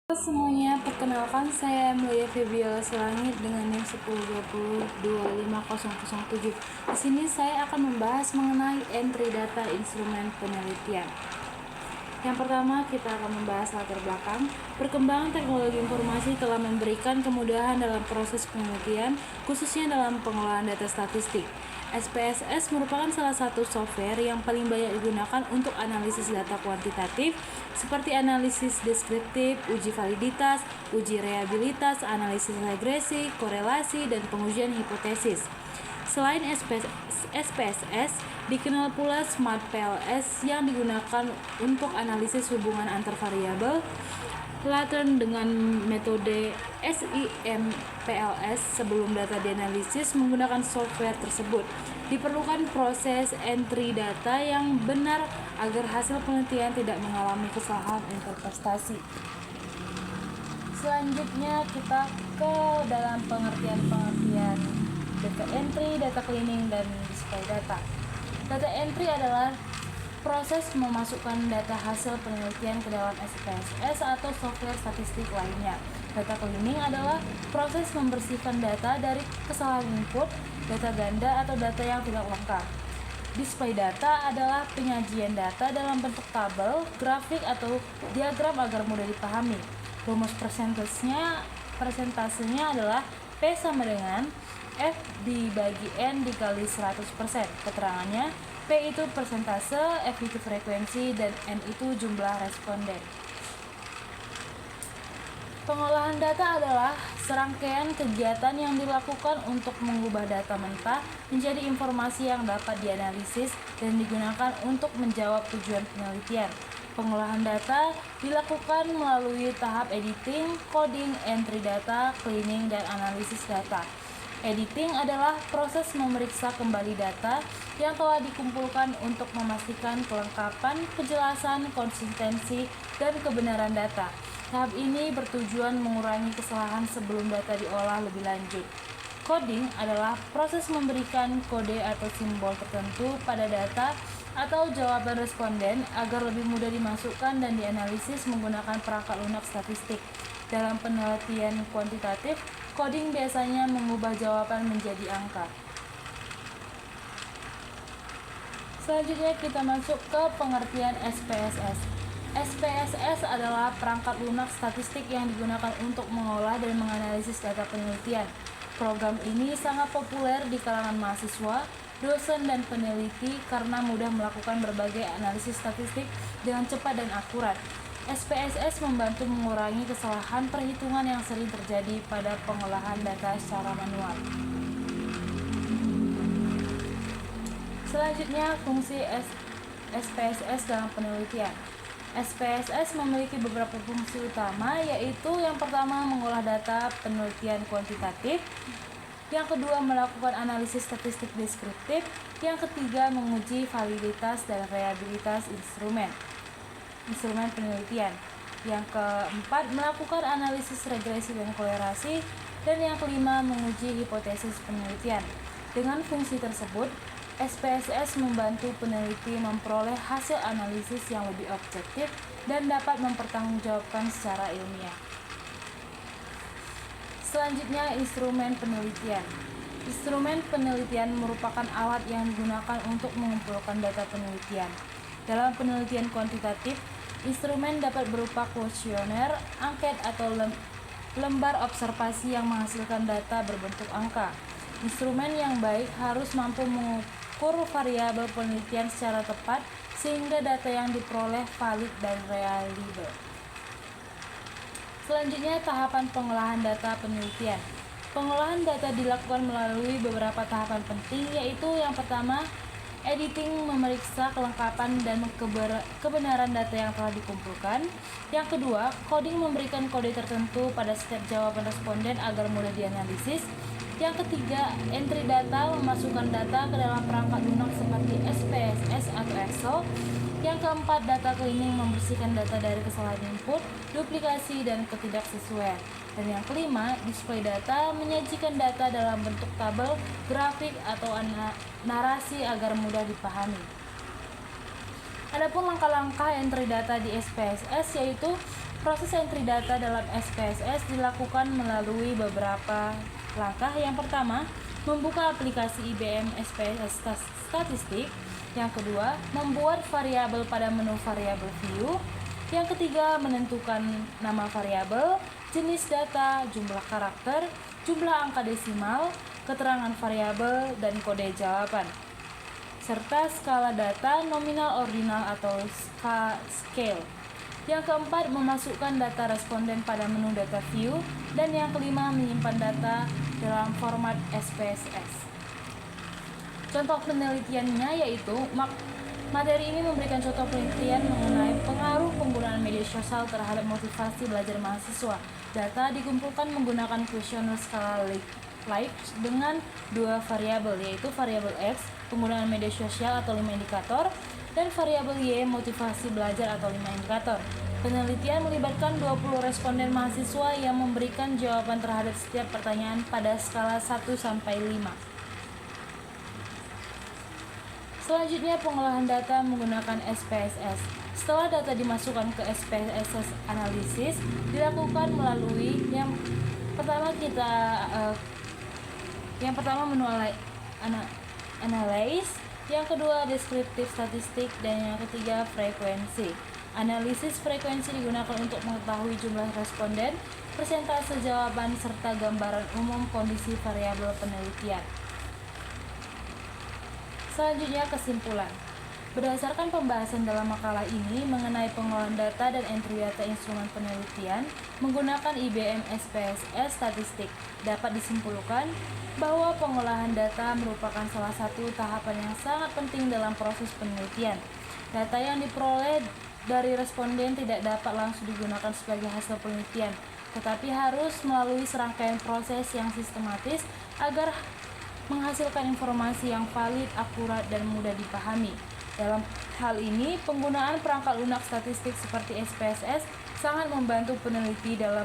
Halo semuanya, perkenalkan saya Melia Febiola Selangit dengan NIM 1020250007. Di sini saya akan membahas mengenai entry data instrumen penelitian. Yang pertama, kita akan membahas latar belakang. Perkembangan teknologi informasi telah memberikan kemudahan dalam proses penelitian, khususnya dalam pengolahan data statistik. SPSS merupakan salah satu software yang paling banyak digunakan untuk analisis data kuantitatif, seperti analisis deskriptif, uji validitas, uji reliabilitas, analisis regresi, korelasi, dan pengujian hipotesis. Selain SPSS, dikenal pula Smart PLS yang digunakan untuk analisis hubungan antar variabel. Laten dengan metode SIMPLS sebelum data dianalisis menggunakan software tersebut. Diperlukan proses entry data yang benar agar hasil penelitian tidak mengalami kesalahan interpretasi. Selanjutnya kita ke dalam pengertian data entry, data cleaning, dan display data. Data entry adalah proses memasukkan data hasil penelitian ke dalam SPSS atau software statistik lainnya. Data cleaning adalah proses membersihkan data dari kesalahan input, data ganda, atau data yang tidak lengkap. Display data adalah penyajian data dalam bentuk tabel, grafik, atau diagram agar mudah dipahami. Rumus persentasenya adalah P sama dengan F dibagi N dikali 100%. Keterangannya, P itu persentase, F itu frekuensi, dan N itu jumlah responden. Pengolahan data adalah serangkaian kegiatan yang dilakukan untuk mengubah data mentah menjadi informasi yang dapat dianalisis dan digunakan untuk menjawab tujuan penelitian. Pengolahan data dilakukan melalui tahap editing, coding, entry data, cleaning, dan analisis data. Editing adalah proses memeriksa kembali data yang telah dikumpulkan untuk memastikan kelengkapan, kejelasan, konsistensi, dan kebenaran data. Tahap ini bertujuan mengurangi kesalahan sebelum data diolah lebih lanjut. Coding adalah proses memberikan kode atau simbol tertentu pada data atau jawaban responden agar lebih mudah dimasukkan dan dianalisis menggunakan perangkat lunak statistik. Dalam penelitian kuantitatif, coding biasanya mengubah jawaban menjadi angka. Selanjutnya kita masuk ke pengertian SPSS. SPSS adalah perangkat lunak statistik yang digunakan untuk mengolah dan menganalisis data penelitian. Program ini sangat populer di kalangan mahasiswa, dosen, dan peneliti karena mudah melakukan berbagai analisis statistik dengan cepat dan akurat. SPSS membantu mengurangi kesalahan perhitungan yang sering terjadi pada pengolahan data secara manual. Selanjutnya, fungsi SPSS dalam penelitian. SPSS memiliki beberapa fungsi utama, yaitu yang pertama mengolah data penelitian kuantitatif, yang kedua melakukan analisis statistik deskriptif, yang ketiga menguji validitas dan reliabilitas instrumen penelitian, yang keempat melakukan analisis regresi dan korelasi, dan yang kelima menguji hipotesis penelitian. Dengan fungsi tersebut, SPSS membantu peneliti memperoleh hasil analisis yang lebih objektif dan dapat mempertanggungjawabkan secara ilmiah. Selanjutnya, instrumen penelitian. Instrumen penelitian merupakan alat yang digunakan untuk mengumpulkan data penelitian. Dalam penelitian kuantitatif, instrumen dapat berupa kuesioner, angket, atau lembar observasi yang menghasilkan data berbentuk angka. Instrumen yang baik harus mampu mengukur variabel penelitian secara tepat sehingga data yang diperoleh valid dan reliable. Selanjutnya, tahapan pengolahan data penelitian. Pengolahan data dilakukan melalui beberapa tahapan penting, yaitu yang pertama, editing memeriksa kelengkapan dan kebenaran data yang telah dikumpulkan. Yang kedua, coding memberikan kode tertentu pada setiap jawaban responden agar mudah dianalisis. Yang ketiga, entry data memasukkan data ke dalam perangkat lunak seperti SPSS atau Excel. Yang keempat, data cleaning membersihkan data dari kesalahan input, duplikasi, dan ketidaksesuaian. Dan yang kelima, display data menyajikan data dalam bentuk tabel, grafik, atau narasi agar mudah dipahami. Adapun langkah-langkah entry data di SPSS yaitu Proses entry data dalam SPSS dilakukan melalui beberapa langkah. Yang pertama, membuka aplikasi IBM SPSS Statistik. Yang kedua, membuat variabel pada menu variabel view. Yang ketiga, menentukan nama variabel, jenis data, jumlah karakter, jumlah angka desimal, keterangan variabel, dan kode jawaban, serta skala data nominal, ordinal, atau scale. Yang keempat, memasukkan data responden pada menu data view. Dan yang kelima, menyimpan data dalam format SPSS. Contoh penelitiannya yaitu materi ini memberikan contoh penelitian mengenai pengaruh penggunaan media sosial terhadap motivasi belajar mahasiswa. Data dikumpulkan menggunakan kuesioner skala Likert dengan dua variabel, yaitu variabel X, penggunaan media sosial atau 5 indikator, dan variabel Y, motivasi belajar atau 5 indikator. Penelitian melibatkan 20 responden mahasiswa yang memberikan jawaban terhadap setiap pertanyaan pada skala 1 sampai 5. Selanjutnya, pengolahan data menggunakan SPSS. Setelah data dimasukkan ke SPSS analisis, dilakukan melalui yang pertama menu analyze, yang kedua deskriptif statistik, dan yang ketiga frekuensi. Analisis frekuensi digunakan untuk mengetahui jumlah responden, persentase jawaban, serta gambaran umum kondisi variabel penelitian. Selanjutnya, kesimpulan. Berdasarkan pembahasan dalam makalah ini mengenai pengolahan data dan entry data instrumen penelitian menggunakan IBM SPSS Statistik, dapat disimpulkan bahwa pengolahan data merupakan salah satu tahapan yang sangat penting dalam proses penelitian. Data yang diperoleh dari responden tidak dapat langsung digunakan sebagai hasil penelitian, tetapi harus melalui serangkaian proses yang sistematis agar menghasilkan informasi yang valid, akurat, dan mudah dipahami. Dalam hal ini, penggunaan perangkat lunak statistik seperti SPSS sangat membantu peneliti dalam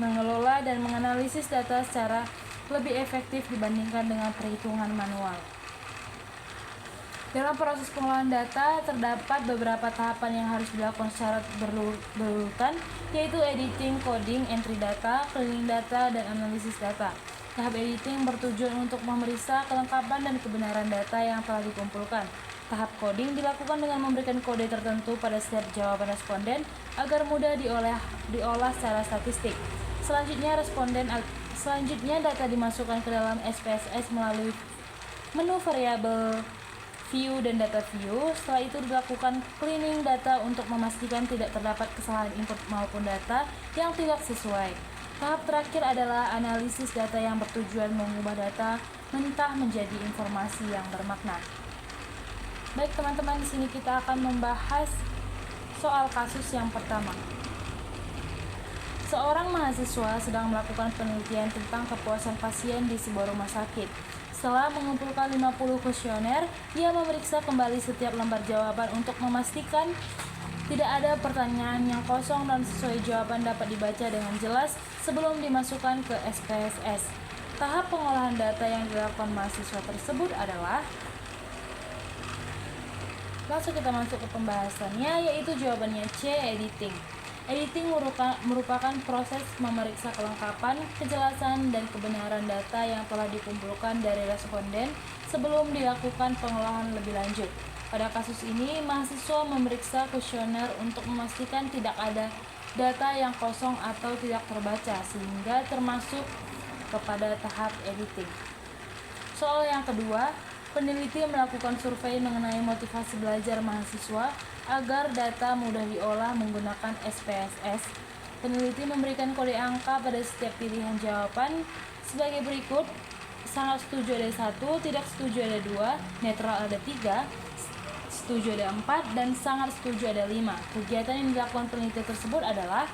mengelola dan menganalisis data secara lebih efektif dibandingkan dengan perhitungan manual. Dalam proses pengolahan data, terdapat beberapa tahapan yang harus dilakukan secara berurutan, yaitu editing, coding, entry data, cleaning data, dan analisis data. Tahap editing bertujuan untuk memeriksa kelengkapan dan kebenaran data yang telah dikumpulkan. Tahap coding dilakukan dengan memberikan kode tertentu pada setiap jawaban responden agar mudah diolah secara statistik. Selanjutnya data dimasukkan ke dalam SPSS melalui menu variabel view dan data view. Setelah itu dilakukan cleaning data untuk memastikan tidak terdapat kesalahan input maupun data yang tidak sesuai. Tahap terakhir adalah analisis data yang bertujuan mengubah data mentah menjadi informasi yang bermakna. Baik teman-teman, di sini kita akan membahas soal kasus yang pertama. Seorang mahasiswa sedang melakukan penelitian tentang kepuasan pasien di sebuah rumah sakit. Setelah mengumpulkan 50 kuesioner, ia memeriksa kembali setiap lembar jawaban untuk memastikan tidak ada pertanyaan yang kosong dan sesuai jawaban dapat dibaca dengan jelas sebelum dimasukkan ke SPSS. Tahap pengolahan data yang dilakukan mahasiswa tersebut adalah, langsung kita masuk ke pembahasannya, yaitu jawabannya C, editing. Editing merupakan proses memeriksa kelengkapan, kejelasan, dan kebenaran data yang telah dikumpulkan dari responden sebelum dilakukan pengolahan lebih lanjut. Pada kasus ini, mahasiswa memeriksa kuesioner untuk memastikan tidak ada data yang kosong atau tidak terbaca, sehingga termasuk kepada tahap editing. Soal yang kedua, peneliti melakukan survei mengenai motivasi belajar mahasiswa agar data mudah diolah menggunakan SPSS. Peneliti memberikan kode angka pada setiap pilihan jawaban sebagai berikut: sangat setuju ada 1, tidak setuju ada 2, netral ada 3, setuju ada 4, dan sangat setuju ada 5. Kegiatan yang dilakukan peneliti tersebut adalah,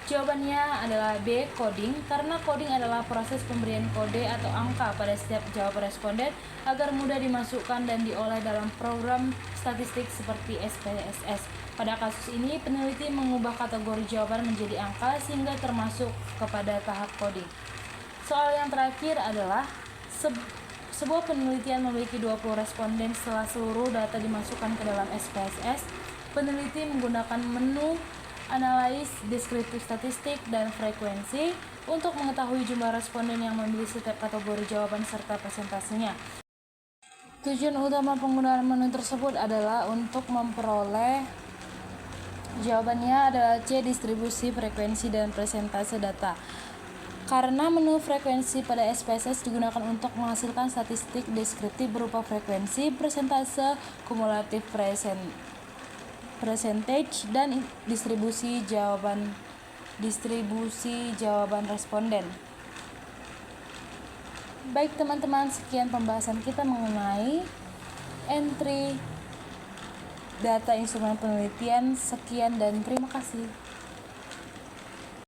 jawabannya adalah B, coding, karena coding adalah proses pemberian kode atau angka pada setiap jawaban responden agar mudah dimasukkan dan diolah dalam program statistik seperti SPSS. Pada kasus ini, peneliti mengubah kategori jawaban menjadi angka sehingga termasuk kepada tahap coding. Soal yang terakhir adalah, sebuah penelitian memiliki 20 responden. Setelah seluruh data dimasukkan ke dalam SPSS, peneliti menggunakan menu analis deskriptif statistik, dan frekuensi untuk mengetahui jumlah responden yang memilih setiap kategori jawaban serta persentasenya. Tujuan utama penggunaan menu tersebut adalah untuk memperoleh jawabannya adalah C. Distribusi, frekuensi, dan presentase data. Karena menu frekuensi pada SPSS digunakan untuk menghasilkan statistik deskriptif berupa frekuensi, persentase, kumulatif percentage, dan distribusi jawaban responden. Baik teman-teman, sekian pembahasan kita mengenai entry data instrumen penelitian. Sekian dan terima kasih.